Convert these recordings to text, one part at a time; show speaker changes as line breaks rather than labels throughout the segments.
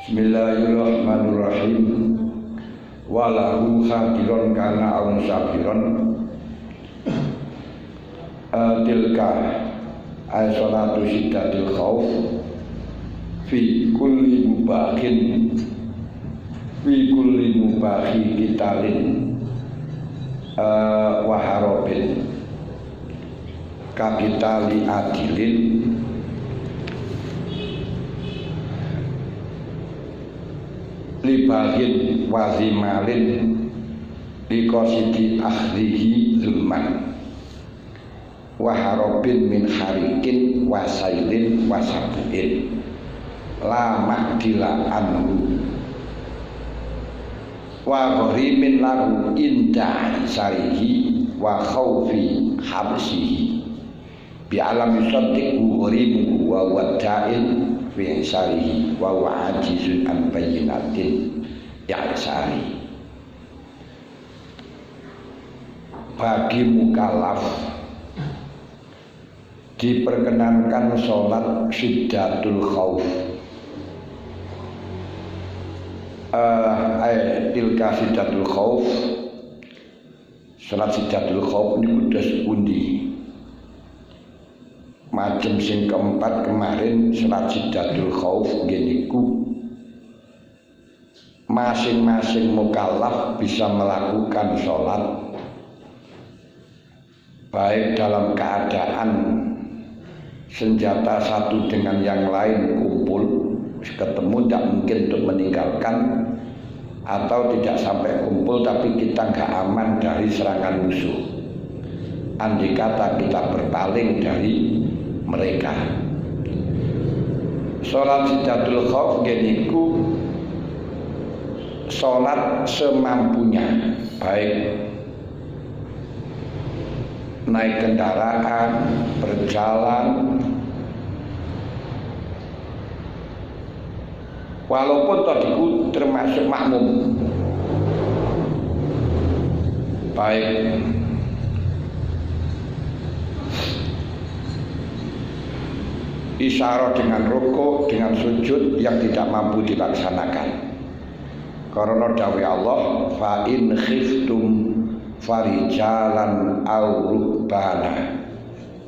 Bismillahirrahmanirrahim. Walahu hadiron kana aun sabiron. Tilka salatu syiddatil khauf fi kulli mubahin kitalin waharobin kapitali adilin libahin wazimalin likosidi akhlihi zulman waharobin min harikin wasailin wasabuin la makdila anhu wa ghorimin lahu indah sarihi wa khawfi habsihi bi'alam yusaddiqu ghorimu wa wadda'il fi sarihi wa wa'ajizun an bayyinatin ya'sari. Bagi mukallaf diperkenankan sholat syiddatul khauf. Tilka syiddatul khauf, sholat syiddatul khauf niku dos pundi? Macem sing keempat kemarin sholat syiddatul khauf niku masing-masing mukallaf bisa melakukan sholat baik dalam keadaan senjata satu dengan yang lain kumpul ketemu, tidak mungkin untuk meninggalkan, atau tidak sampai kumpul tapi kita nggak aman dari serangan musuh. Andai kata kita berpaling dari mereka. Sholat syiddatul khauf geniku sholat semampunya, baik naik kendaraan, berjalan, walaupun tadiku termasuk makmum, baik isyarah dengan rukuk, dengan sujud yang tidak mampu dilaksanakan. Karena dawuh Allah, fa in khiftum farijalan aw rukbana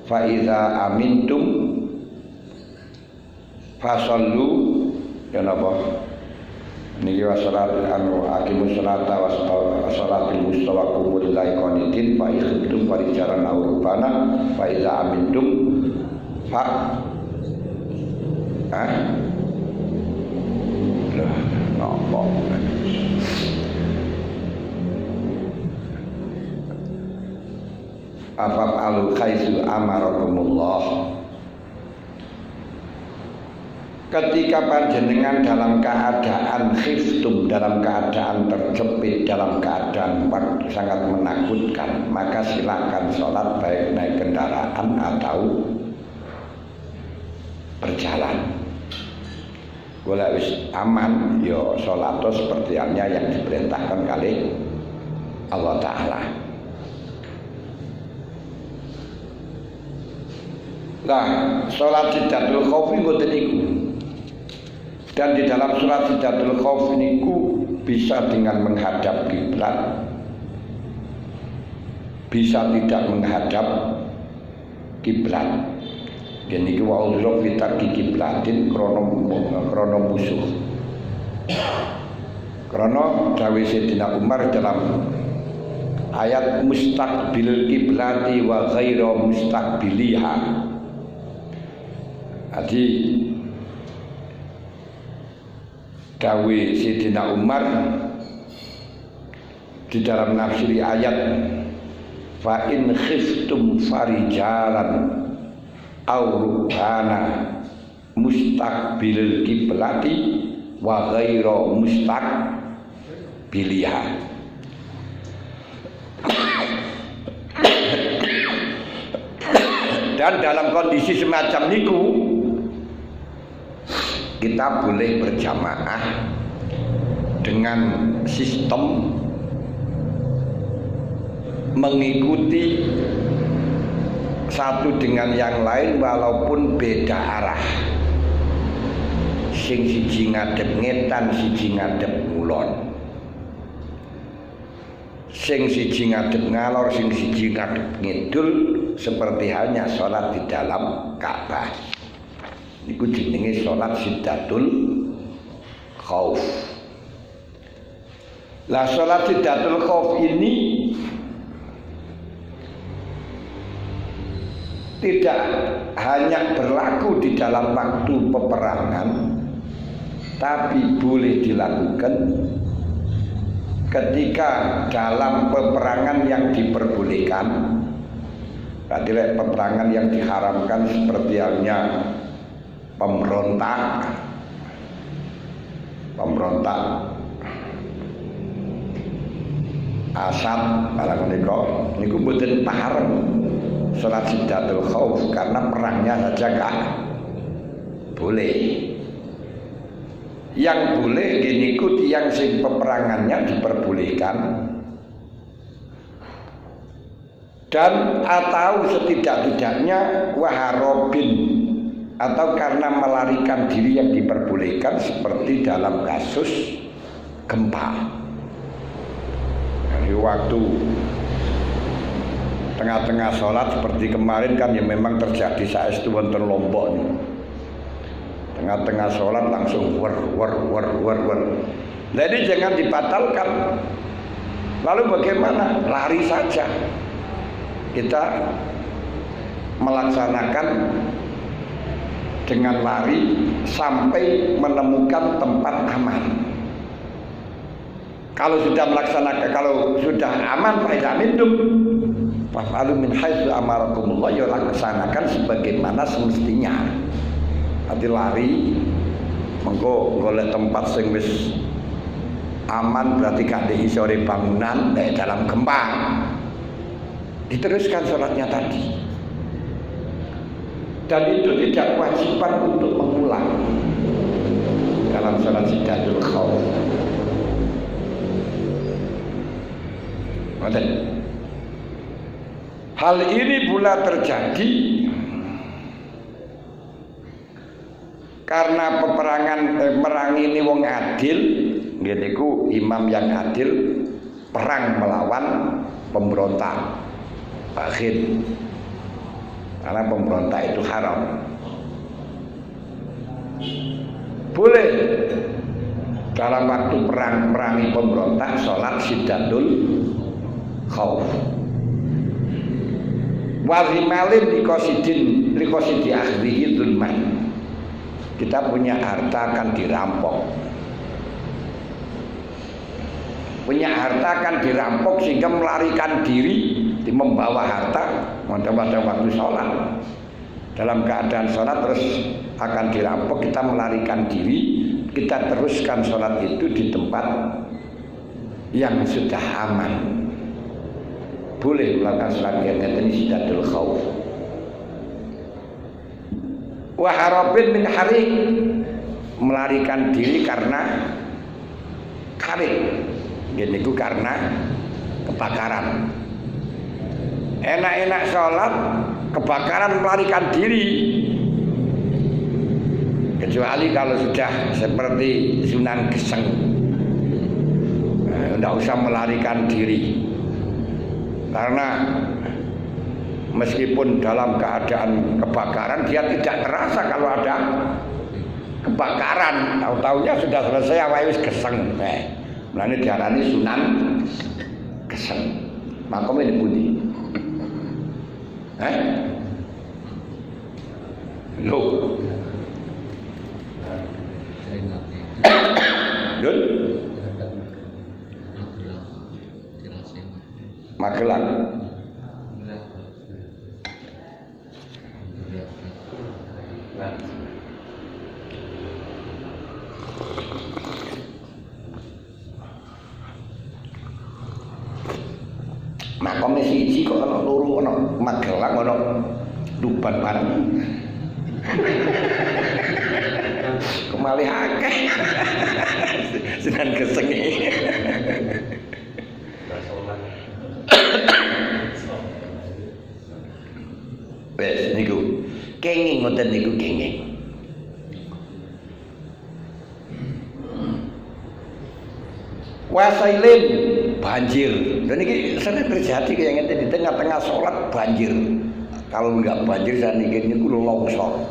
fa idza amintum fasallu ya napa niki wasalat anu aqimus salata wasalatil mustawa qumul lillahi qanitin fa khiftum farijalan aw rukbana fa idza amintum fa napa afa'alu khaisu amarakumullah. Ketika panjenengan dalam keadaan khiftum, dalam keadaan terjepit, dalam keadaan sangat menakutkan, maka silakan sholat baik naik kendaraan atau berjalan. Kalau wis aman, yo sholat seperti yang diperintahkan kali Allah Ta'ala. Nah, sholat syiddatul khauf ngoten niku. Dan di dalam sholat syiddatul khauf niku bisa dengan menghadap kiblat, bisa tidak menghadap kiblat. Gini ku wa uzra fi tarki kiblatin krono musuh. Krono dawuh Sayyidina Umar dalam ayat mustaqbil kiblati wa ghaira mustaqbiliha. Jadi dawuh Sayyidina Umar di dalam nafsiri ayat fa in khiftum farijalan aw rukbana mustaqbil kiblati wa ghaira mustaqbiliha. Dan dalam kondisi semacam niku kita boleh berjamaah dengan sistem mengikuti satu dengan yang lain walaupun beda arah. sing siji ngadep ngetan, siji ngadep ngulon. Sing siji ngadep ngalor, sing siji ngadep ngidul, seperti halnya sholat di dalam Ka'bah. Iku jenenge sholat Siddatul Khauf. Lah sholat Siddatul Khauf ini tidak hanya berlaku di dalam waktu peperangan, tapi boleh dilakukan ketika dalam peperangan yang diperbolehkan. Berarti peperangan yang diharamkan seperti halnya pemberontak Asad barang menika niku mboten pareng salat Siddatul Khauf karena perangnya saja enggak boleh. Yang boleh niku tiyang sing peperangannya diperbolehkan dan atau setidak-tidaknya waharobin atau karena melarikan diri yang diperbolehkan seperti dalam kasus gempa. Di waktu tengah-tengah sholat seperti kemarin kan ya memang terjadi saestu wonten Lombok nih. Tengah-tengah sholat langsung wer. Jadi jangan dibatalkan. Lalu bagaimana? Lari saja. Kita melaksanakan dengan lari sampai menemukan tempat aman. Kalau sudah aman, faiza mintum fa'alu min haitsu amarakumullah, ya laksanakan sebagaimana semestinya. Hati lari mengko golek tempat sing wis aman, berarti kadhe isore bangunan dalam gempa. Diteruskan sholatnya tadi. Dan itu tidak kewajiban untuk mengulang dalam sholat Siddatul Khauf. Hal ini pula terjadi karena perang ini wong adil, niku imam yang adil perang melawan pemberontak bakhil, karena pemberontak itu haram. Boleh dalam waktu perang merangi pemberontak sholat Siddatul Khauf. Wazimalin likosidi akhrihi zulman. Kita punya harta akan dirampok. Sehingga melarikan diri, membawa harta pada waktu sholat. Dalam keadaan sholat terus akan dirampok, kita melarikan diri, kita teruskan sholat itu di tempat yang sudah aman. Boleh melakukan sholat yang ini Siddatul Khauf. Waharobin min harik, melarikan diri karena karik, ini karena kebakaran. Enak-enak sholat, kebakaran melarikan diri. Kecuali kalau sudah seperti Sunan Geseng, tidak usah melarikan diri. Karena meskipun dalam keadaan kebakaran, dia tidak terasa kalau ada kebakaran. Tahu-tahunya sudah selesai awake wis geseng. Mulane diarani Sunan Geseng. Makome di pundi? Loh. Dun? Magelang. Makome siji kok ana loro, ana Magelang, ana Tuban bareng. Kemalih akeh. Sunan Geseng iki. Wes niku kenging ngoten niku kenging. Wasailin banjir. Dan ini sering terjadi kayak di tengah-tengah sholat banjir. Kalau enggak banjir saya mikir ini longsor.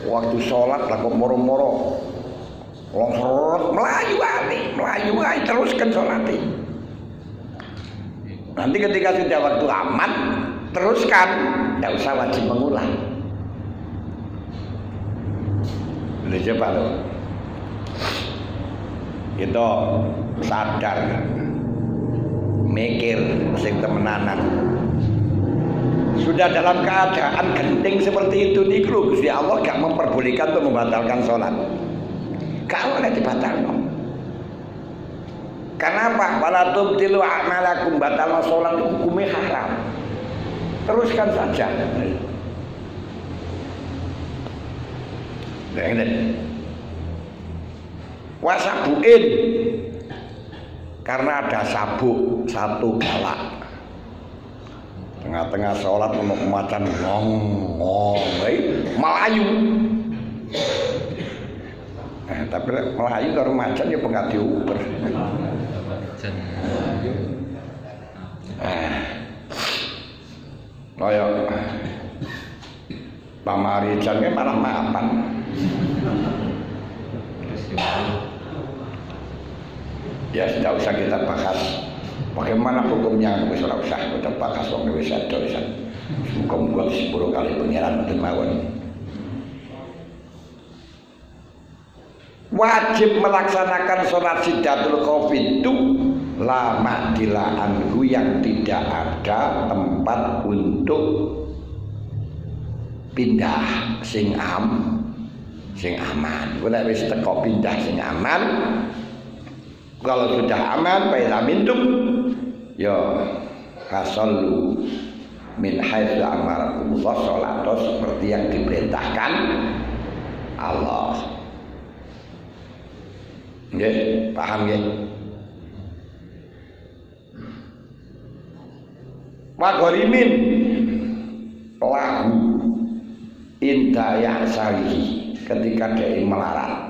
Waktu sholat lah kok moro-moro longsor melayu teruskan sholat. Nanti ketika sudah waktu aman teruskan, tidak usah wajib mengulang. Boleh coba loh. Kita sadar, mikir, sing temenanan. Sudah dalam keadaan genting seperti itu nih, Gusti Allah gak memperbolehkan untuk membatalkan sholat. Gak boleh dibatalkan. Kenapa? Wala tubtilu a'malakum, batal sholat itu hukumnya haram. Teruskan saja. Wasabuin, karena ada sabuk satu galak. Tengah-tengah sholat untuk macan ngong melayu. Tapi melayu kalau macan ya pengat diuber. Kaya pamaricannya malah mapan. Ya tidak usah kita bahas bagaimana hukumnya, wis ora usah kita bahas wong wis ada wis. Muga-muga 10 kali pengiran mboten mawon. Wajib melaksanakan sholat Sidatul Khauf itu lama dilaanhu, yang tidak ada tempat untuk pindah sing aman. Nek wis teko pindah sing aman, kalau sudah aman fa mintum ya hasallu min haitsu amarakumullah, salat seperti yang diperintahkan Allah. Nggih, paham nggih? Wa gharimin lahu indaya sarihi, ketika dia melarat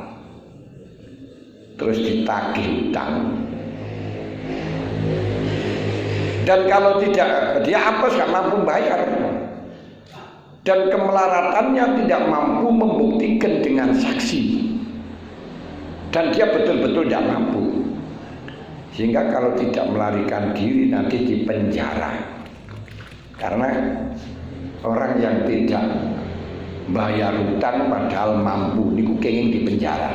terus ditagih utang, dan kalau tidak dia apes gak mampu bayar, dan kemelaratannya tidak mampu membuktikan dengan saksi, dan dia betul-betul tidak mampu, sehingga kalau tidak melarikan diri nanti dipenjara. Karena orang yang tidak bayar utang padahal mampu niku kenging dipenjara.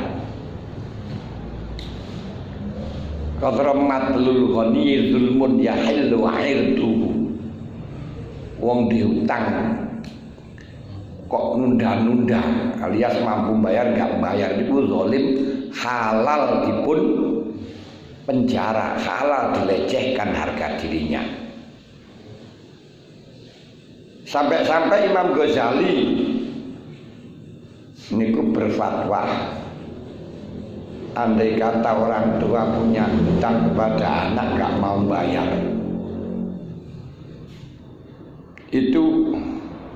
Qadramat lul ghani zulmun yahillu irduhu. Wong diutang kok nunda-nunda alias mampu bayar enggak bayar niku zalim, halal dipun penjara, halal dilecehkan harga dirinya. Sampai-sampai Imam Ghazali niku berfatwa, andai kata orang tua punya hutang kepada anak gak mau bayar, itu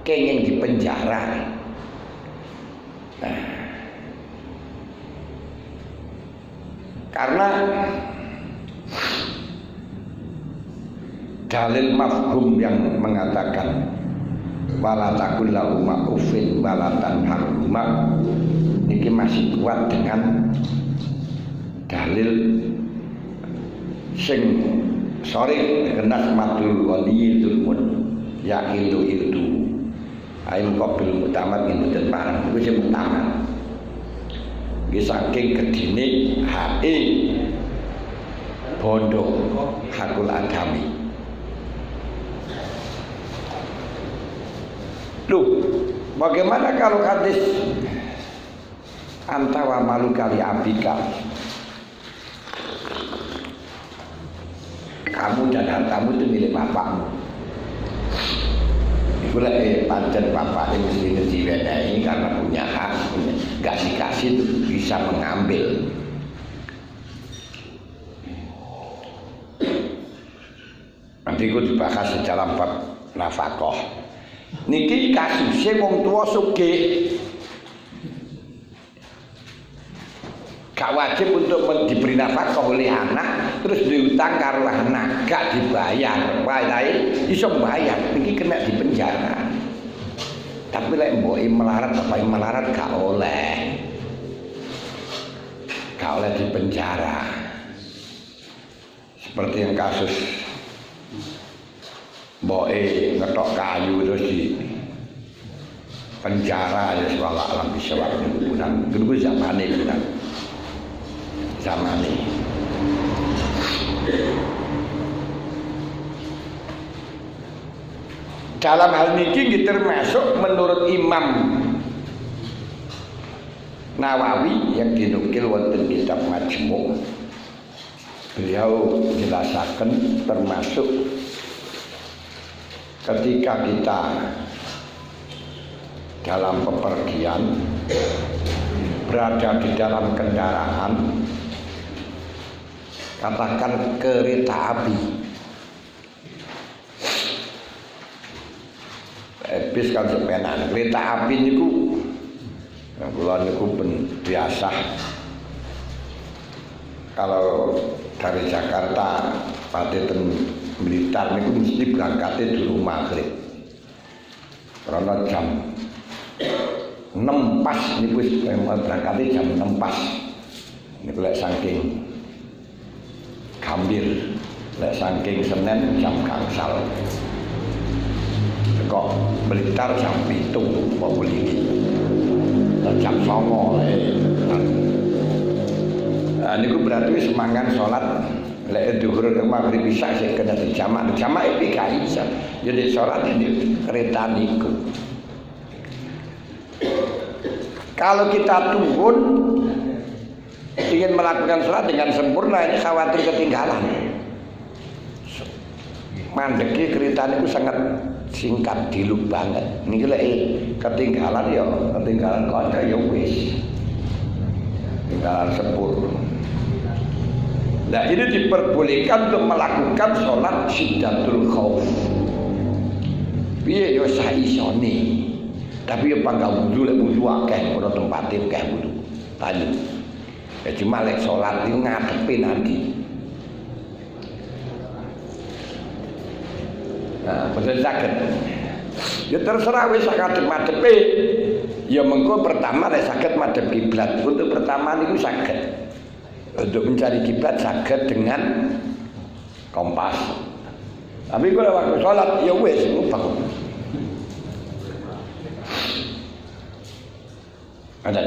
kenging dipenjara. Nah, karena dalil mafhum yang mengatakan wala taqul lahuma uffin wala tanharhuma ini masih kuat dengan dalil sing sorry kenas madul wali zulmun ya ilu itu aim qabil mutamad ngimuten parang iku sing utama nggih saking kedine hae bondo hakul adami. Loh, bagaimana kalau hadis antawa malu kali abika, kamu dan hartamu itu milik bapakmu. Itu lagi pancen bapaknya mesti ngejiwenai karena punya hak, nggak dikasih itu bisa mengambil. Nanti itu dibahas dalam bab nafkah. Niki kasusnya wong tua sugih Gak wajib untuk diberi nafkah oleh anak, terus diutang karo anak, gak dibayar. Wae iso bayar, iki kena di penjara. Tapi lek mboke melarat apa melarat gak oleh. Gak oleh di penjara. Seperti yang kasus mboke ngetok kayu terus di penjara ya swala alam bisa waktu bulan. Dulu zamane bulan. Zamane. Dalam hal ini termasuk menurut Imam Nawawi yang dinukil wonten kitab Majmu', beliau jelaskan termasuk ketika kita dalam bepergian berada di dalam kendaraan, katakan kereta api, bis kan sepenan kereta api niku, kula niku ben biasa kalau dari Jakarta pada Blitar niku mesti berangkatnya dulu maghrib, karena jam 6 pas niku berangkatnya jam 6 pas niku lek saking Gambir, lek saking Senen jam gangsal. Kok Blitar jam 7 kok beli jam 9. Nah niku berarti semangat sholat lek dhuhur ke maghrib bisa sing kena dijamak iki gak iso. Jadi sholat ini kereta niku. Kalau kita turun ingin melakukan sholat dengan sempurna, ini khawatir ketinggalan. Mandeki kereta niku sangat singkat, diluk banget. Niki lek ketinggalan ya ketinggalan kanca ya wis. Ketinggalan sepur. Nah ini diperbolehkan untuk melakukan sholat syiddatul khauf. Piye yo saisone. Tapi yo pangga wudu lek wudu akeh ora tempate akeh wudu. Tanya. Ya cuma lek sholat itu ngadepi nanti. Nah, betul sakit. Ya terserah wis ngadep-ngadepi. Ya mengko pertama lek saged madhep kiblat. Untuk pertama niku saged. Untuk mencari kiblat saged dengan kompas. Tapi kalau waktu sholat ya wis bangun. Ada.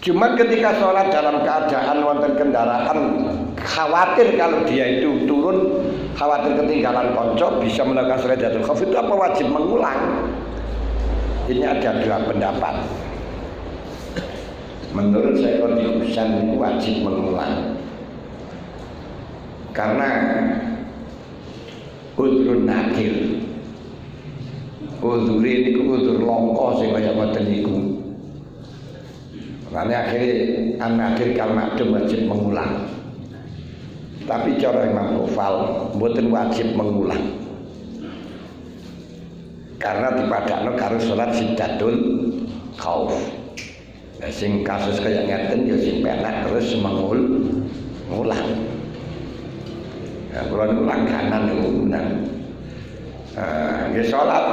Cuma ketika sholat dalam keadaan wonten kendaraan, khawatir kalau dia itu turun, khawatir ketinggalan konco, bisa melakukan salatul khauf, itu apa wajib mengulang? Ini ada dua pendapat. Menurut saya Husain itu wajib mengulang, karena udhrun nakir, udhur ini udhur longko sing kaya ngoten niku. Karena akhirnya an-nadir kal makdum wajib mengulang. Tapi cara Imam Ghafal mboten wajib mengulang. Karena dipadakno karo salat syiddatul khauf. Lah sing kasus kaya ngeten ya sing penak terus mengulang. Ya kula niku langganan niku menan. Nggih salat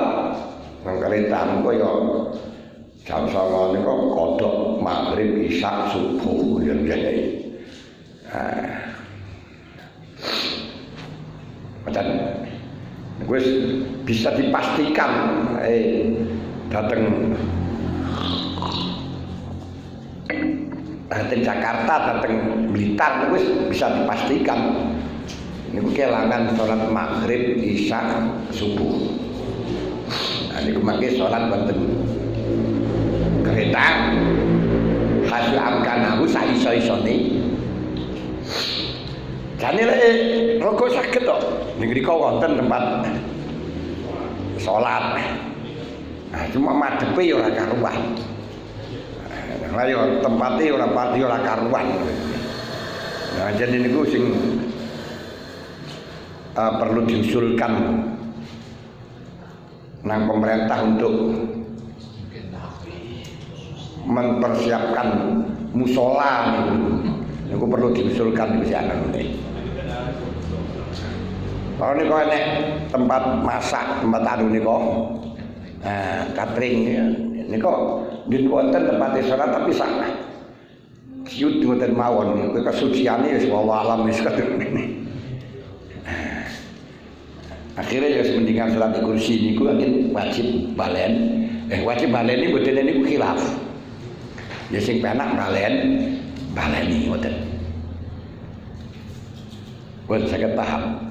nang kereta niku ya jam 9 niku kodok maghrib isya subuh yang jadi. Macam wis bisa dipastikan datang Jakarta, datang Blitar wis bisa dipastikan niku kelangan salat maghrib isya subuh. Nah niku mangke salat wonten kereta hasil amkanahu saiso-isone. Jane lek roko saged to ngriko wonten tempat salat. Nah, cuma madhepe ya ora karuan. Lah yo tempate ora pati ora karuan. Nah, jadi niku sing perlu diusulkan nang pemerintah untuk mempersiapkan musola niku perlu diusulkan di sana ini. Kalau niku enek tempat masak, tempat anu niku. Nah, catering niku din wonten tempat salat tapi sak siut mboten mawon niku kesuciane wis wallah alam wis kadene. Akhirnya ya mendingan salat kursi niku wajib balen. Wajib balen niku mboten niku khilaf. Ya sing penak baleni ngoten. Pun saged paham.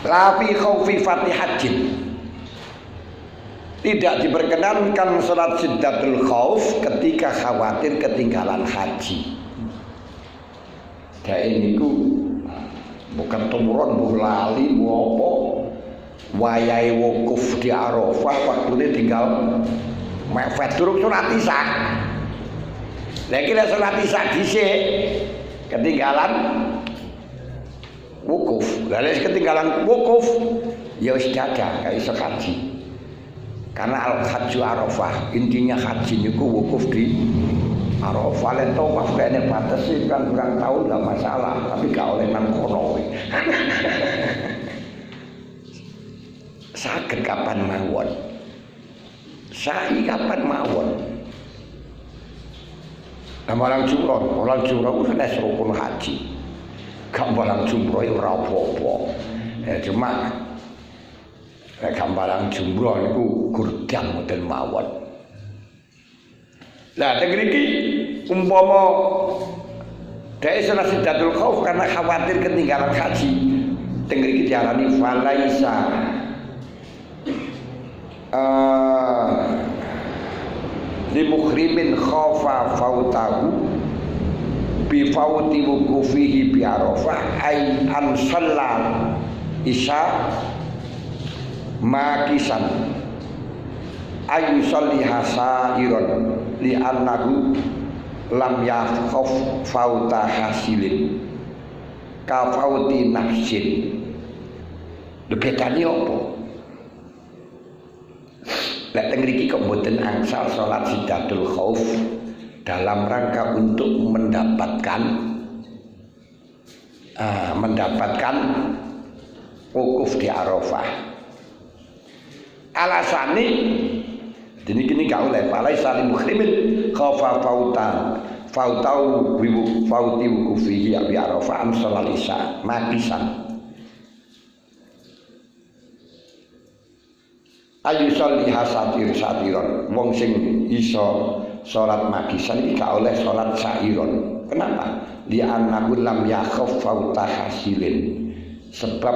La fi khaufi fatihajin. Tidak diperkenankan salat siddatul khauf ketika khawatir ketinggalan haji. Dae niku bukan tumurun mbuh lali mbuh apa wayahe wukuf di Arafah waktune tinggal mepet durung salat isya. Lah iki lek salat isya dhisik ketinggalan wukuf. Lah lek ketinggalan wukuf ya wis dadah gak iso haji. Karena al-hajju Arafah, intinya haji niku wukuf di Arafah. Lek tawaf kene batesi kan kurang tahun enggak masalah, tapi gak oleh nang kono. Saged kapan mawon. Sa'i kapan mawon. Orang jumroh wis rukun haji. Gak barang jumroh ora apa-apa. Cuma gambaran jumroh niku gurdam mboten mawon. Lah teng mriki umpama dhewe salat siddatul khauf karena khawatir ketinggalan haji, teng mriki diarani falaisa li mukhrimin khafa fautahu bi fauti wuqufihi bi Arafah ay an shalla isya makisan ayu sholli hasairon li annahu lam yakhaf fauta hasilin ka fauti nafsin. Bedane apa? Lek teng mriki kok mboten angsal salat siddatul khauf dalam rangka untuk mendapatkan wukuf di Arafah. Alasane dene gak oleh palai saling mukhrimin khafa fautau fauti wukufihi bi Arafah am salalisa makisan ayu sholli satiron wong sing iso salat makisan iki gak oleh salat sairon. Kenapa? Li annahu lam yakhaf fauta hasilin, sebab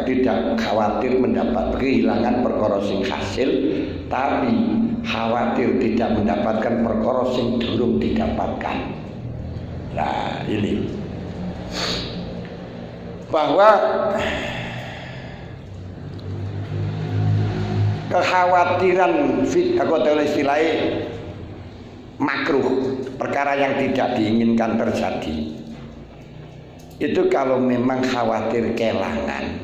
tidak khawatir mendapat kehilangan perkara sing hasil, tapi khawatir tidak mendapatkan perkara sing durung didapatkan. Nah ini bahwa kekhawatiran aku tahu istilahnya makruh, perkara yang tidak diinginkan terjadi. Itu kalau memang khawatir kehilangan,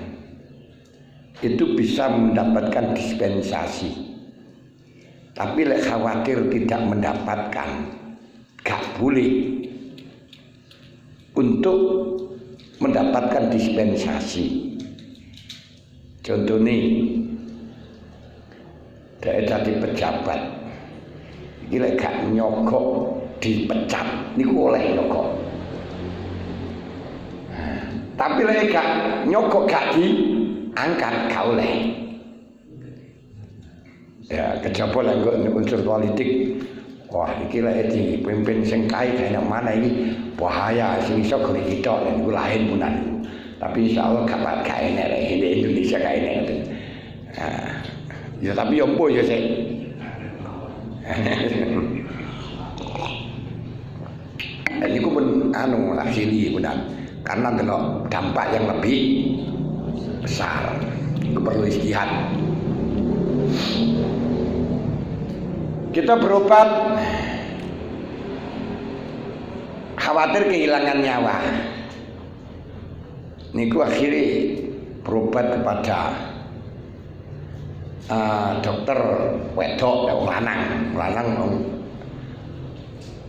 itu bisa mendapatkan dispensasi. Tapi lek khawatir tidak mendapatkan, gak boleh untuk mendapatkan dispensasi. Contohnya daerah di pejabat, ini lek gak nyogok dipecat, niku oleh nyogok. Tapi lek gak nyogok gak diangkat gak oleh. Ya kejaba lek unsur politik, wah iki lek dipimpin sing kae kaya mana ini bahaya, sing iso gone kita niku lain punan. Tapi insyaallah gak enek lek di Indonesia gak enek. Nah, ya tapi yo mpo yo sik. Ini ku pun anu asili punan. Karena delok dampak yang lebih besar, itu perlu istihad. Kita berobat khawatir kehilangan nyawa, niku akhirnya berobat kepada dokter wedok wong lanang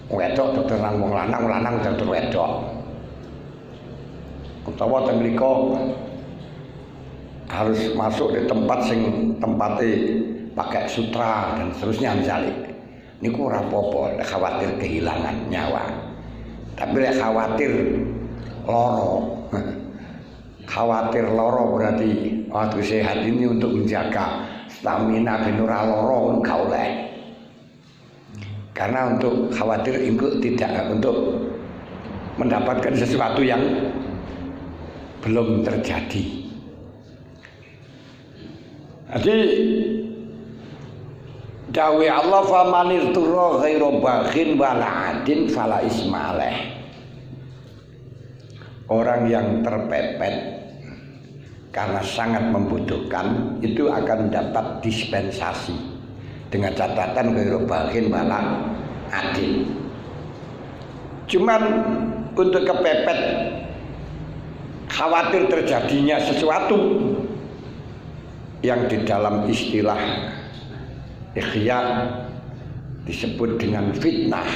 wedok dokter wong lanang dokter wedok utawa teng mriku harus masuk di tempat sing tempatnya pakai sutra dan seterusnya misalnya niku ora apa-apa, khawatir kehilangan nyawa tapi lek khawatir loro berarti waktu sehat ini untuk menjaga stamina ben ora loro gak oleh karena untuk khawatir itu tidak untuk mendapatkan sesuatu yang belum terjadi. Jadi dawe Allah famanir turra ghairu baghin wala adin fala ismaleh. Orang yang terpepet karena sangat membutuhkan itu akan dapat dispensasi dengan catatan ghairu baghin wala adin. Cuman untuk kepepet khawatir terjadinya sesuatu yang di dalam istilah ikhya disebut dengan fitnah.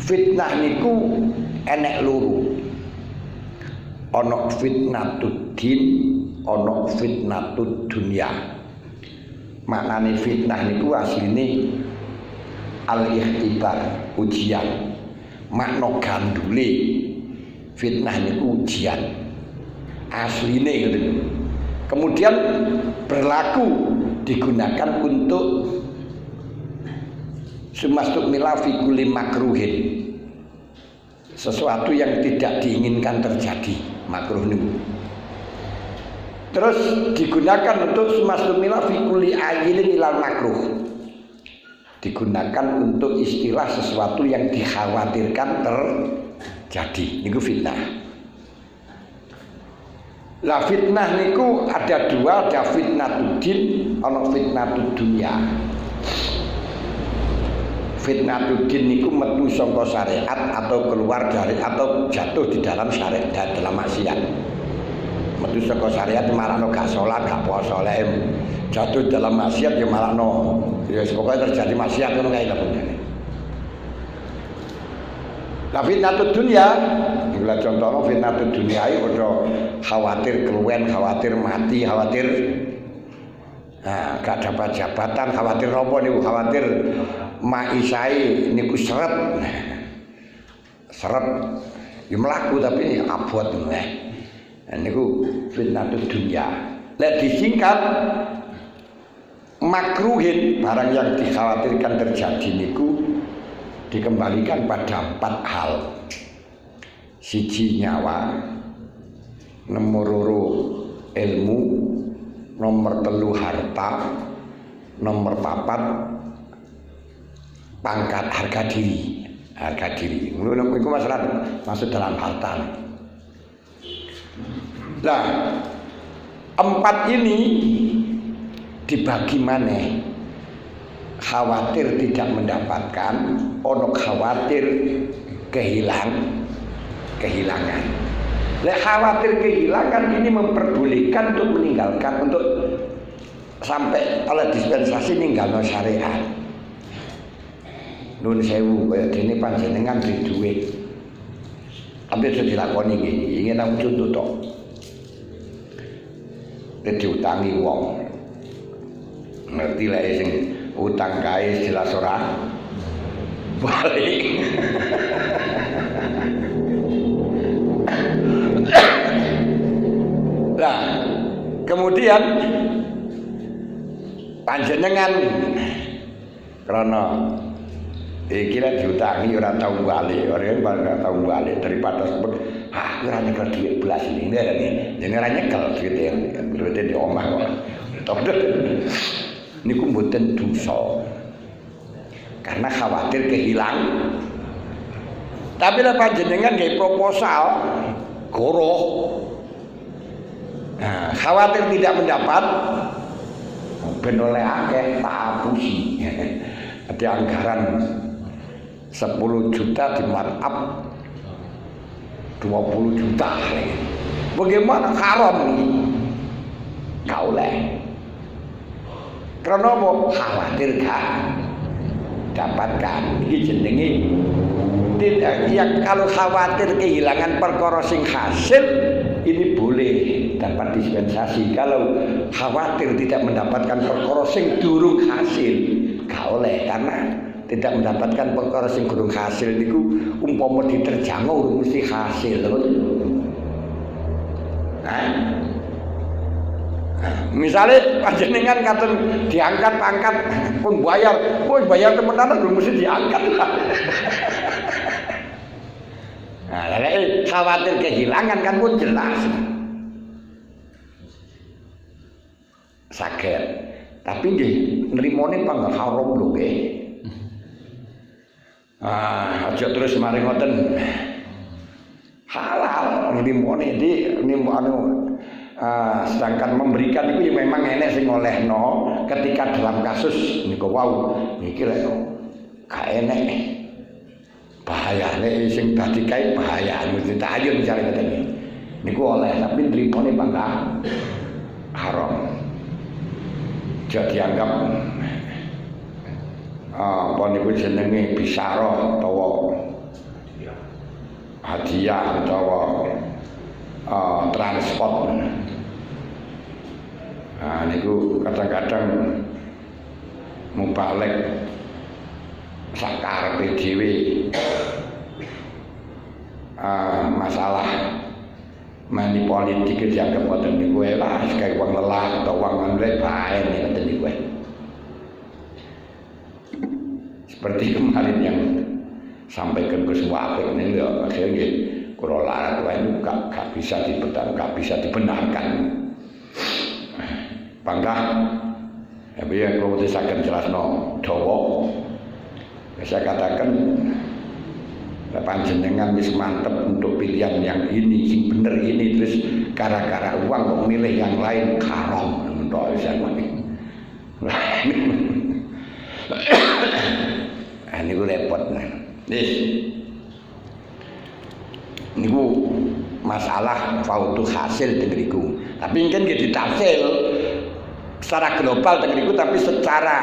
Fitnah niku enek luru. Ana fitnatud din, ana fitnatud dunya. Maknane fitnah niku asline al-ikhtibar, ujian. Makna gandule fitnah niku ujian. Asline ngoten. Kemudian berlaku digunakan untuk sumastuk milafi kulli makruhin, sesuatu yang tidak diinginkan terjadi, makruh niku. Terus digunakan untuk sumastuk milafi kulli ayilin ilal makruh, digunakan untuk istilah sesuatu yang dikhawatirkan terjadi, niku fitnah. Lah fitnah niku ada dua, ada fitnatud din, ana fitnatud dunya. Fitnatud din niku metu saka syariat atau keluar dari atau jatuh di dalam syariat dalam maksiat. Metu saka syariat marakno gak salat, gak puasa, lek jatuh dalam maksiat ya marakno. Ya pokoke terjadi maksiat ngono kae lho. Lah fitnatud dunya, bila contohnya fitnatud dunya itu udah khawatir keluwen, khawatir mati, khawatir gak dapat jabatan, khawatir apa niku, khawatir maisai niku seret ya melaku tapi abot niku fitnatud dunya. Lek disingkat makruhin, barang yang dikhawatirkan terjadi niku dikembalikan pada 4 hal. Siji nyawa, nomor loro ilmu, nomor 3 harta, nomor 4 pangkat harga diri. Ngono iku masalah masuk dalam harta. Nah, 4 ini dibagi maneh. Khawatir tidak mendapatkan, ono khawatir kehilangan. Lek khawatir kehilangan ini memperbolehkan untuk meninggalkan, untuk sampai oleh dispensasi ninggalno syariat. Nun sewu kaya dene panjenengan duwe duit. Tapi iso dilakoni iki, ingin nang contoh tok. Diutangi wong. Ngerti lek sing utang kae jelas ora balik. Nah, kemudian panjenengan karena kira diutangi ora tau balik, orang ora tau balik daripada sebut ora nyekel duit belas ini ngene ora nyekel duite di omah kok. Niku mboten dosa. Karena khawatir kehilangan. Tapi lek panjenengan nggih proposal goroh. Nah, khawatir tidak mendapat ben oleh akeh tak apusi. Ada anggaran 10 juta di markup 20 juta. Bagaimana haram ini? Gak oleh. Karena apa? Khawatir gak dapatkan. Iki jenenge yang kalau khawatir kehilangan perkara sing hasil ini boleh dapat dispensasi. Kalau khawatir tidak mendapatkan perkara sing durung hasil gak oleh, karena tidak mendapatkan perkara sing durung hasil niku umpama diterjang urung mesti hasil. Misalnya panjenengan katen diangkat pangkat pun bayar temenan belum mesti diangkat. Nah, khawatir kehilangan kan pun jelas. Sakit. Tapi nggih nrimone panggal haram lho nggih. Aja terus mari ngoten. Halal nrimone sedangkan memberikan itu ya memang enek sing olehno ketika dalam kasus niku wau niki lek gak enek bahayane sing dadi kae bahaya mesti ta'ayyun jare ngeten niku oleh tapi nrimone bangga haram jadi dianggap apa niku jenenge bisyarah utawa hadiah utawa transport. Nah niku kadang-kadang mubalek sakarepe dhewe masalah mani politik dianggap boten niku lah kaya wong lelah atau wong ngandre bae ngoten niku. Seperti kemarin yang sampaikan ke semua apik niku akhirnya kula larat wae gak bisa dibenarkan. Bangga ya biar kalau saged jelasno dawa saya katakan panjenengan wis mantep untuk pilihan yang ini sing bener ini terus gara-gara uang kok milih yang lain haram mentok sampeyan. Niku repot. Wis niku masalah fautu hasil tengriku. Tapi kan nggih ditafsir secara global tengriku, tapi secara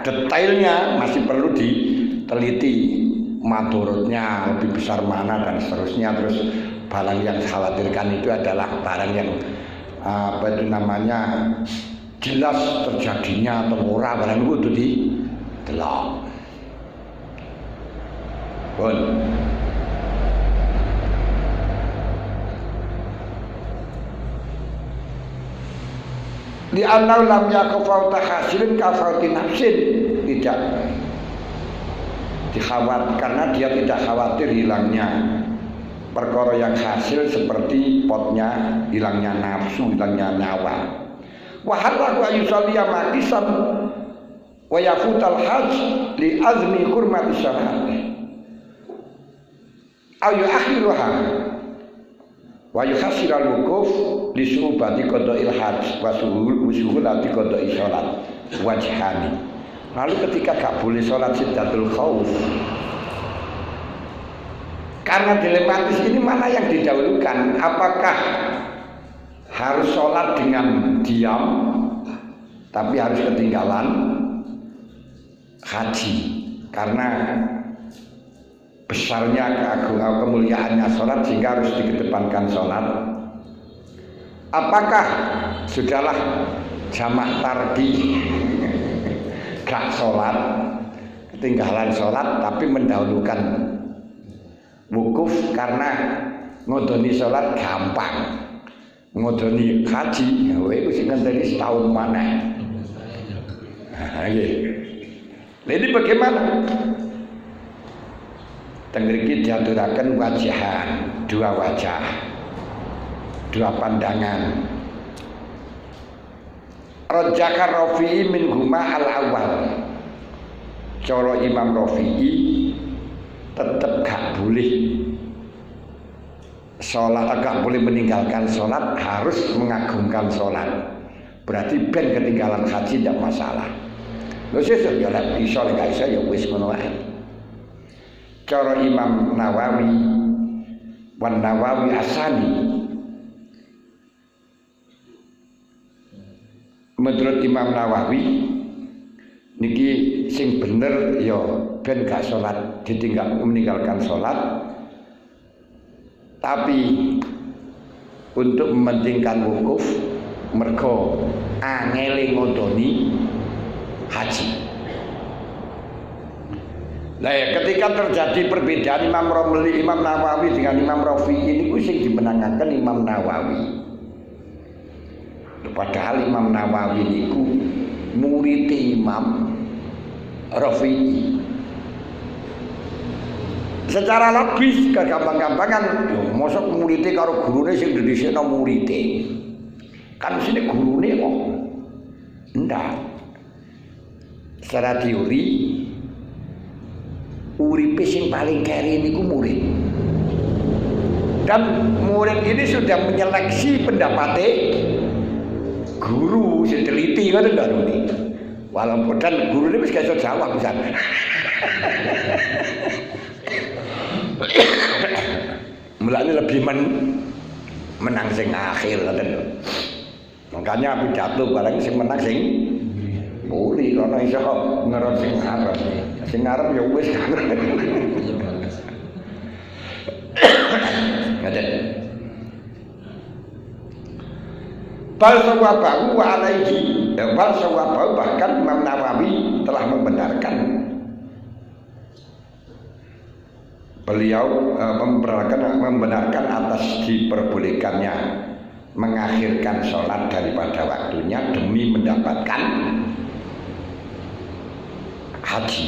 detailnya masih perlu diteliti madorotnya lebih besar mana dan seterusnya. Terus barang yang dikhawatirkan itu adalah barang yang apa itu namanya jelas terjadinya atau ora, barang itu didelok. Pun di anau lam yakfau hasilin kafauti nafsin, tidak dikhawatir karena dia tidak khawatir hilangnya perkara yang hasil seperti potnya hilangnya nafsu, hilangnya nyawa. Wa halahu ayusalliya maqisan wa yafutal hajj li azmi hurmati syar'ah ayu akhiruha wa yukhasiral wukuf li syubati qada'il hajj wa suhulati qada'i sholat wajhani. Lalu ketika gak boleh sholat siddatul khauf, karena dilematis ini mana yang didahulukan, apakah harus sholat dengan diam tapi harus ketinggalan haji karena besarnya kemuliaannya sholat sehingga harus dikedepankan sholat, apakah sudahlah jamak tardi gak sholat, ketinggalan sholat tapi mendahulukan wukuf karena ngodoni sholat gampang, ngodoni haji itu sih kan dari setahun mana. Jadi bagaimana? Tengriki diaturakan wajahan, dua wajah, dua pandangan. Rajaka Rafi'i min huma al-awwal. Cara Imam Rafi'i tetap gak boleh sholat, gak boleh meninggalkan sholat, harus mengagungkan sholat. Berarti ben ketinggalan haji tidak masalah. Lho sesuk ya lek iso lek gak iso ya wis ngono wae. Cara Imam Nawawi wan Nawawi Asani, menurut Imam Nawawi niki sing bener ya ben gak salat meninggalkan salat, tapi untuk mementingkan wukuf mergo angele ngodoni haji. Nah ya, ketika terjadi perbedaan Imam Romli, Imam Nawawi dengan Imam Rafi'i ini sing dimenangaken Imam Nawawi. Padahal Imam Nawawi niku murid Imam Rafi'i. Secara logis kegampang-gampangan, mosok muridé karo gurune sing ndhisikno muridé. Kan sini gurune kok. Ndak. Secara teori uripe sing paling keri niku murid. Dan murid ini sudah menyeleksi pendapatnya guru sing teliti ngoten lho niki. Walaupun dan guru ini wis gak iso jawab pisan. Mulane lebih menang sing akhir ngoten lho. Makanya pidato barang sing menang sing buri karena iso ngerot sing arep. Sing arep ya wis kan. Ngaten. Bal sawabahu wa alaihi. Bal sawabahu bahkan Imam Nawawi telah membenarkan. Beliau membenarkan atas diperbolehkannya mengakhirkan sholat daripada waktunya demi mendapatkan haji.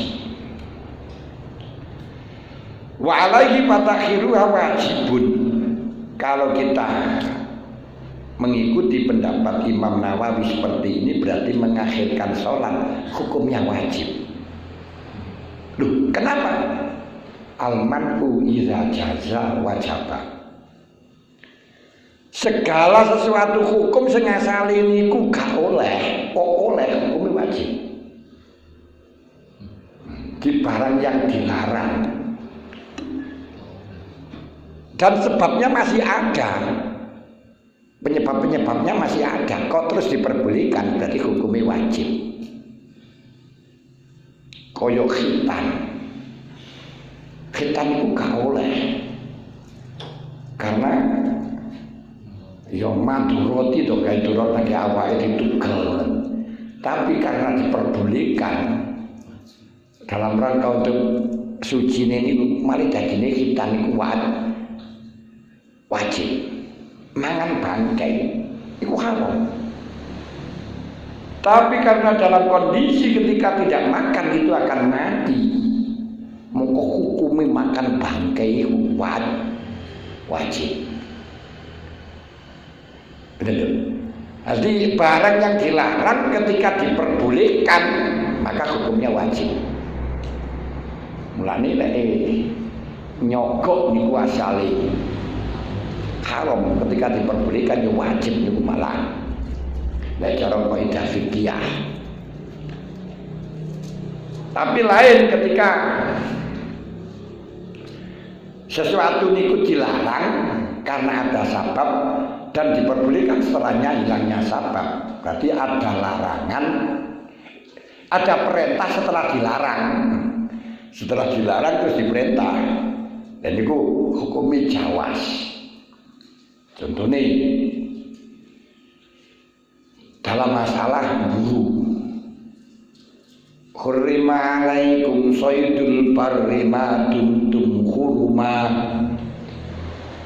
Wa alaihi fatakhiruha wajibun. Kalau kita mengikuti pendapat Imam Nawawi seperti ini berarti mengakhirkan sholat hukumnya wajib. Loh, kenapa? Al-man'u idza jaza wajaba. Segala sesuatu hukum sing asale niku gak oleh, kok oleh hukumnya wajib. Di barang yang dilarang dan sebabnya masih ada, penyebab-penyebabnya masih ada, kok terus diperbolehkan berarti hukumnya wajib. Koyo khitan itu gak oleh karena ya maduroti to kae durot nang awake ditugel, tapi karena diperbolehkan dalam rangka untuk suci ini mari dadine khitan iku wajib. Mangan bangkai itu haram. Tapi karena dalam kondisi ketika tidak makan itu akan mati, mongko hukumi makan bangkai wajib. Betul. Jadi barang yang dilarang ketika diperbolehkan maka hukumnya wajib. Mulane lek nyogok niku asale haram, ketika diperbolehkan ya wajib niku malah. Lek cara kaidah fikih. Tapi lain ketika sesuatu niku dilarang karena ada sabab dan diperbolehkan setelahnya hilangnya sabab. Berarti ada larangan, ada perintah setelah dilarang. Setelah dilarang terus diperintah. Dan itu hukumnya jawas. Contohnya dalam masalah buru, hurrima alaikum saydul barri ma dumtum hurma.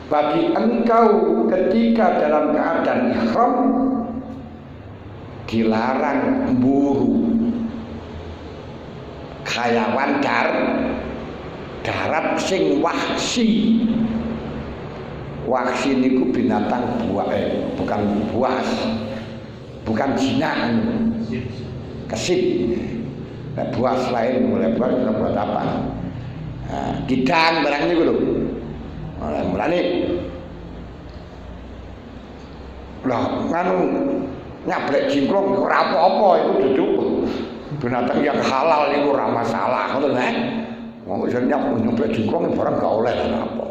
Bagi engkau ketika dalam keadaan ihram dilarang buru hayawan darat sing wahsi. Wahsi niku binatang bukan buas, bukan jinak, kesit. Nah, buas lain mulai buat apa? Nah, kidang barang niku lho. Mulane lah nganu nyablek jingkrong ora apa-apa iku duduk binatang yang halal niku ora masalah ngoten lho. Wong iso nyablek jingkrong barang gak oleh lan apa.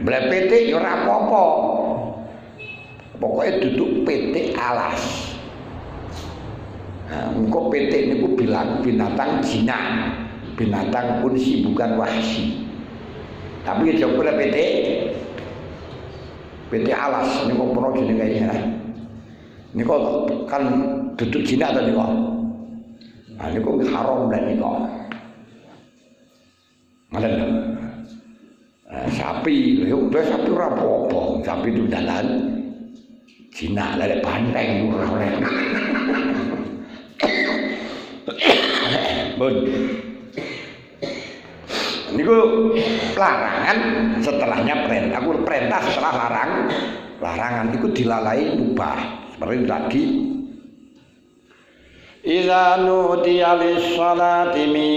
Blek pitik ya ora apa-apa. Pokoke duduk pitik alas. Engko PT niku bilang binatang jinak, binatang unsi bukan wahsi. Tapi coba PT alas niku pernah jenenge ya. Niku kan duduk jinak to niku. Nah niku haram dan niku. Ngoten lho. Sapi, lho udah sapi ora apa-apa, sapi itu dalan jinak lek banteng ora oleh. Bun. Niku larangan setelahnya perintah. Aku perintah setelah larangan itu dilalai mubah. Seperti tadi. Idza nudiya lis-salati min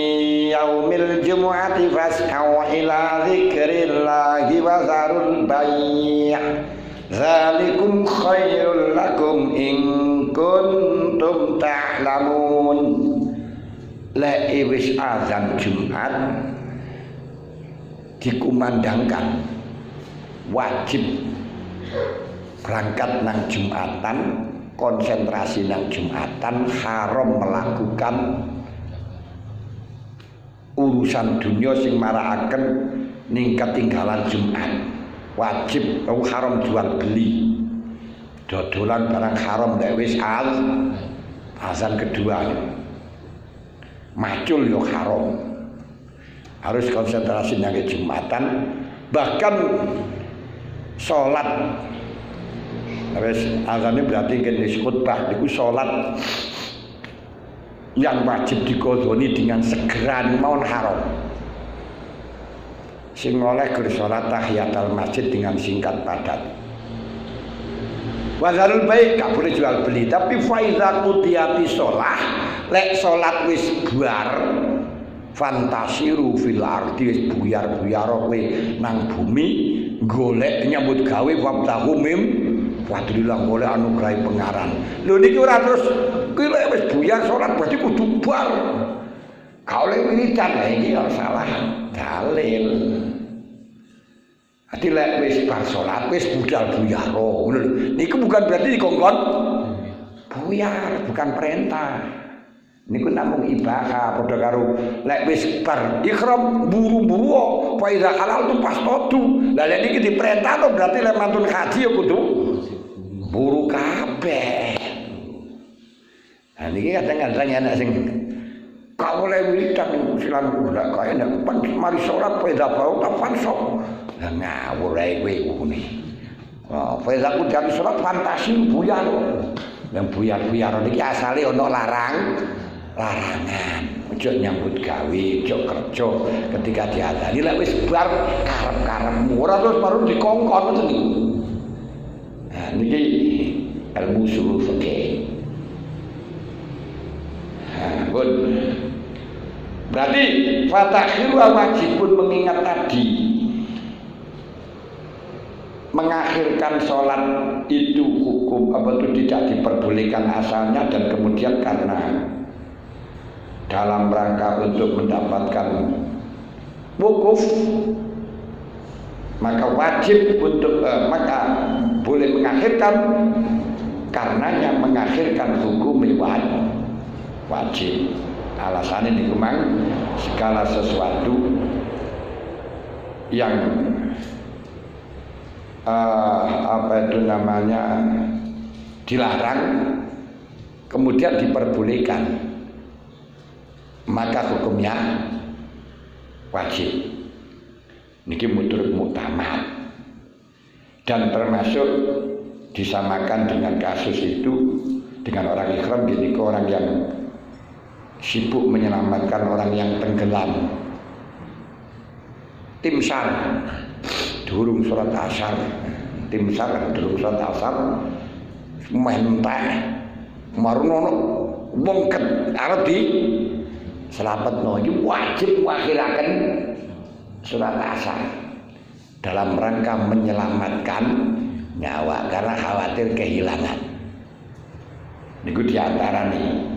yaumil jumu'ati fas'au ila dzikrillahi wa dzarul bai'. Dzalikum khairul lakum in kuntum ta'lamun. Lek wis azan Jumat dikumandangkan wajib berangkat nang Jumatan, konsentrasi nang Jumatan, haram melakukan urusan dunia sing marakaken ning ketinggalan Jumat. Wajib haram jual beli, dodolan barang haram lek wis azan kedua. Macul yo haram. Harus konsentrasi nang Jumatan, bahkan sholat. Wis azane berarti kan khutbah niku sholat yang wajib dikodoni dengan segera mawon haram. Sing oleh ger sholat tahiyatul masjid dengan singkat padat. Wazarul baik gak boleh jual beli, tapi faiza qudiyati sholah, lek sholat wis buar, fantasiru fil ardi wis buyar-buyar kowe nang bumi, golek nyambut gawe wabtahu mim fadrillah golek anugrahi pengaran. Lho niki ora terus kuwi lek wis buyar sholat berarti kudu buar. Gak oleh wiridan, lha iki ora salah dalil. Ati lek wis bar salat wis budal buyar. Ngono lho. Niku bukan berarti dikongkon buyar, bukan perintah. Niku namung ibadah padha karo lek wis bar ihram buru-buru fa iza halal tu pas todu. Lah lek niki diperintah to berarti lek mantun haji ya kudu buru kabeh. Nah niki kadang-kadang ana sing kau oleh wiridan silang udah kaya ndak pan mari salat peda bau tapan sok. Lah ngawur ae kowe ngene. Oh, peda ku jam salat fantasi buyar. Yang buyar-buyar niki asale ana larangan. Ojo nyambut gawe, ojo kerja ketika diadani lek wis bar karep-karepmu ora terus baru dikongkon ngoten niku. Nah niki ilmu usul fikih. Pun berarti fatakhiru wajibun mengingat tadi mengakhirkan sholat itu hukum apa itu tidak diperbolehkan asalnya dan kemudian karena dalam rangka untuk mendapatkan wukuf maka wajib untuk maka boleh mengakhirkan karenanya mengakhirkan hukum wajib. Alasannya ini memang segala sesuatu yang apa itu namanya dilarang kemudian diperbolehkan maka hukumnya wajib. Niki muturut muktamad dan termasuk disamakan dengan kasus itu dengan orang ikhram, jadi orang yang sibuk menyelamatkan orang yang tenggelam. Tim SAR durung surat asar, tim SAR durung surat asar mentek marunono wong arep di selametno iki wajib ngakhiraken surat asar dalam rangka menyelamatkan nyawa karena khawatir kehilangan. Niku diantara nih.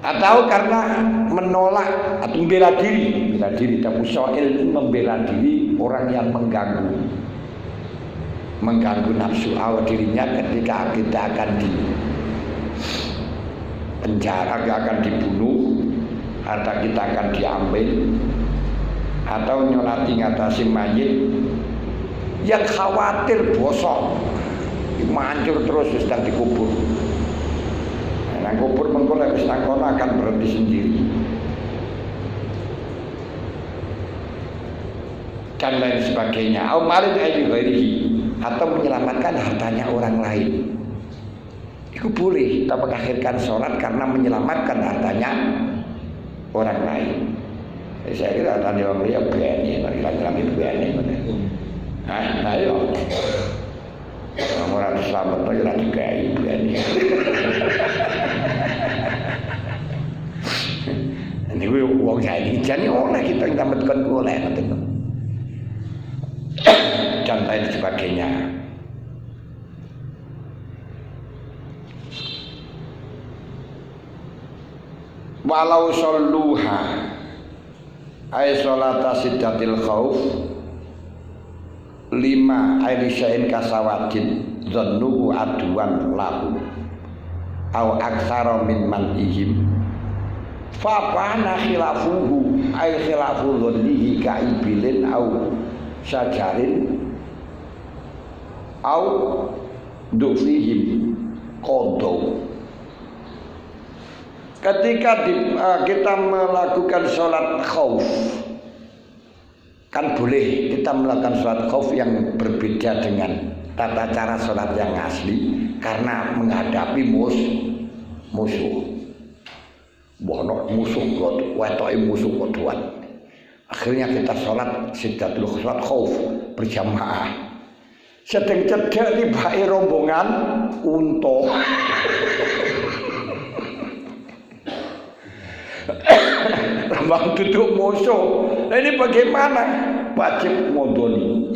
Atau karena menolak atau membela diri tapi soal membela diri orang yang mengganggu nafsu awal dirinya ketika kita akan penjara, akan dibunuh, harta kita akan diambil, atau nyolati ngatasi mayit yang khawatir bosok mancur terus sedang dikubur. Nah, kubur mengko lek wis nang kono akan berhenti sendiri. Dan lain sebagainya. Au marid ghairihi, atau menyelamatkan hartanya orang lain. Itu boleh kita mengakhirkan sholat karena menyelamatkan hartanya orang lain. Saya kira tadi orang lihat BNI, hilang itu BNI. Nah, ayo. Orang selamat aja nanti kayak BNI. Ini gue uang saya ini jadi oleh kita yang dapatkan oleh dan lain sebagainya. Walau sholluha ay sholata siddatil khauf lima ay lisyain kasawadin dhannuhu aduan lahu au aksara min man'ihim fa'ana khilafuhu ay khilafu dhannihi ka'ibilin au syajarin au du'fihim qadau. Ketika kita melakukan sholat khauf, kan boleh kita melakukan sholat khauf yang berbeda dengan tata cara sholat yang asli karena menghadapi musuh. Bono musuh kok, wetoke musuh kodoan. Akhirnya kita sholat siddatul sholat khauf berjamaah. Sedang cedek tibae rombongan unta. Rambang duduk musuh. Nah, ini bagaimana? Wajib ngodoni.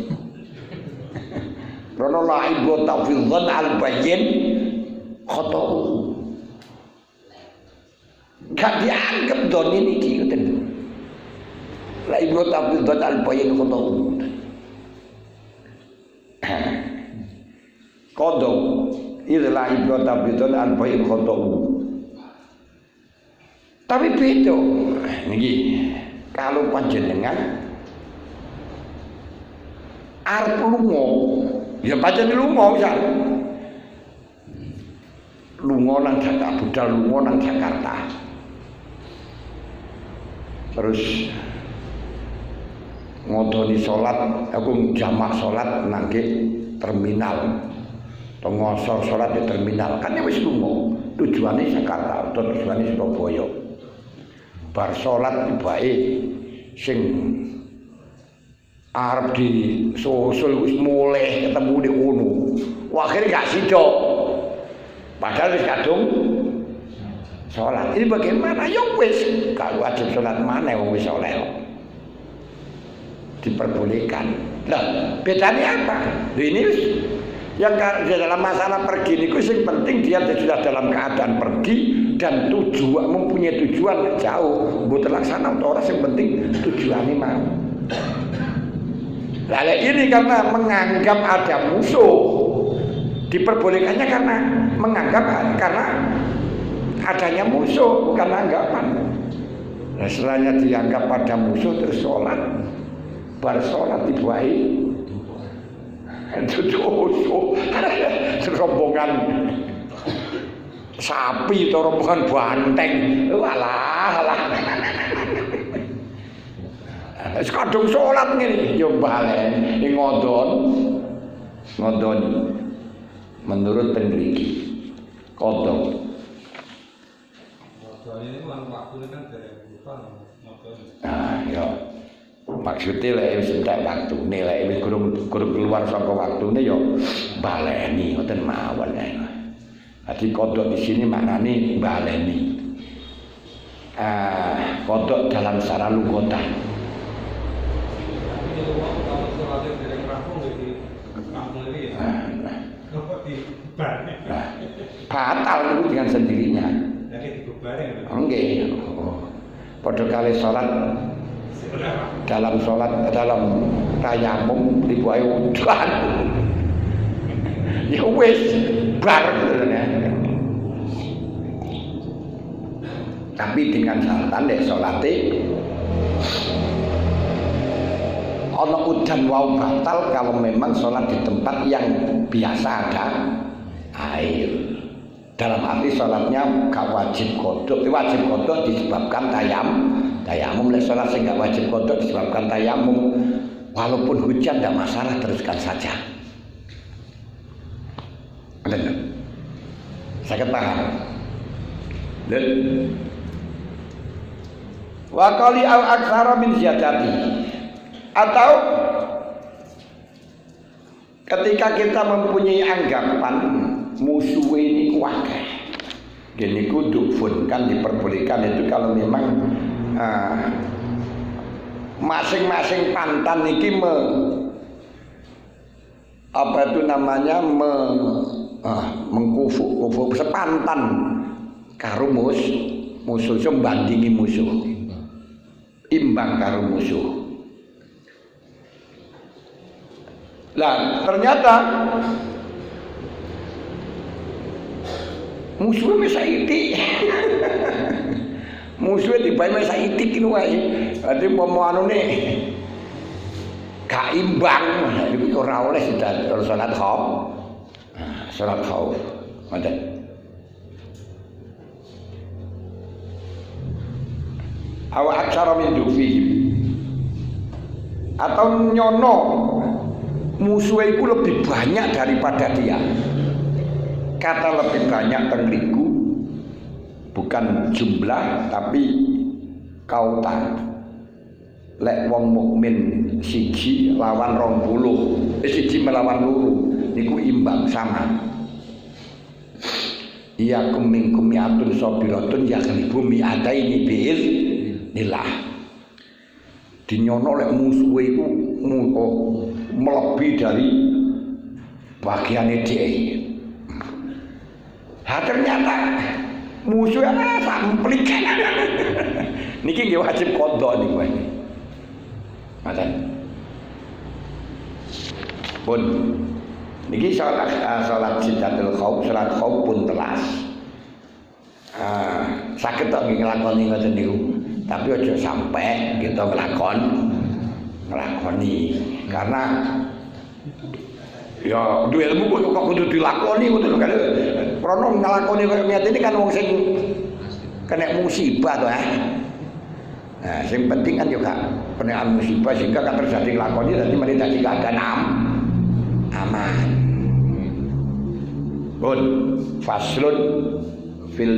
Rono laibu tafidhan al-bayyin khoto'u. Gak dianggap don ini gitu. Laibu tafidhan al-bayyin khoto'u. Kodok idla ibu tafidhan al-bayyin khoto'u. Tapi beda niki kalau panjenengan arep lunga ya pancen lunga misal lunga nang Jakarta, budal lunga nang Jakarta terus ngodoni sholat aku jamak sholat nang terminal atau ngosor sholat di terminal kan ya wis lunga tujuannya Jakarta atau tujuannya Surabaya. Bar sholat baik sing arep di susul wis mulih ketemu di kono. Akhirnya gak sido. Padahal wis kadung sholat. Ini bagaimana? Ya wis kalau wajib sholat mana wong wis oleh. Diperbolehkan. Lah, bedanya apa? Ini yang dalam masalah pergi niku sing penting dia sudah dalam keadaan pergi dan mempunyai tujuan jauh, mbok terlaksana atau orang yang penting tujuannya mau. Lalu ini karena menganggap ada musuh, diperbolehkannya karena menganggap karena adanya musuh, bukan anggapan. Nah, setelahnya dianggap ada musuh terus sholat, bar sholat dibuai. Itu rombongan sapi atau rombongan banteng, alah. Kadung sholat ngene, yo balen, ngodoni. Menurut peneliti, kodok. Ini kan waktunya kan dari bukan. Nah, yo. Maksudnya lek wis entek waktune, lek wis kurang keluar saka waktune ya baleni ngoten mawon ae. Dadi kodok di sini maknane baleni. Kodok dalam secara lugatan. Batal itu dengan sendirinya. Nggih. Padha kali salat dalam tayamum dibuai udan ya wis bar Tapi dengan syaratan nek salate ana udan wau batal kalau memang sholat di tempat yang biasa ada air. Dalam arti sholatnya gak wajib kodok. Wajib kodok disebabkan tayamum. Lek sholat sing gak wajib kodok disebabkan tayamum, walaupun hujan tidak masalah, teruskan saja. Benar? Saya paham. Lihat. Wa qali al aktsara min ziyadati. Atau ketika kita mempunyai anggapan musuh ini kuakeh, gini kudufun kan diperbolehkan itu kalau memang masing-masing pantan ini mengkufu sepantan karo musuh membandingi musuh, imbang karo musuh. Lah ternyata musuhnya mesaiti, musuhnya tiba mesaiti kini wae. Jadi pemohon nih gak imbang, itu ora oleh sudah sholat khauf, sholat khauf, ada. Awa aksara min dufihim, atau nyono musuh itu lebih banyak daripada dia. Kata lebih banyak tengliku bukan jumlah tapi kautan. Lek wong mukmin siji lawan 20, siji melawan loro niku imbang sama. Iya kumingkum yatun sobiratun yaghlibu mi'ataini bi'il nilah. Dinyono lek musuh itu melebihi dari bagiannya dia. Ternyata musuhnya samplik. Niki nggih wajib qadha niku. Ngoten. Pun niki salat sidatul khauf, salat khauf pun telas. Saged tok nglakoni ngoten niku. Tapi aja sampai kita ngelakoni karena ya duwe ilmu kok kudu dilakoni ngono lho kan. Krono nglakoni kaya ngene iki kan wong sing kena musibah to Nah, sing penting kan juga kena musibah sehingga kan terjadi nglakoni dadi meneh dadi keadaan aman. Faslun fil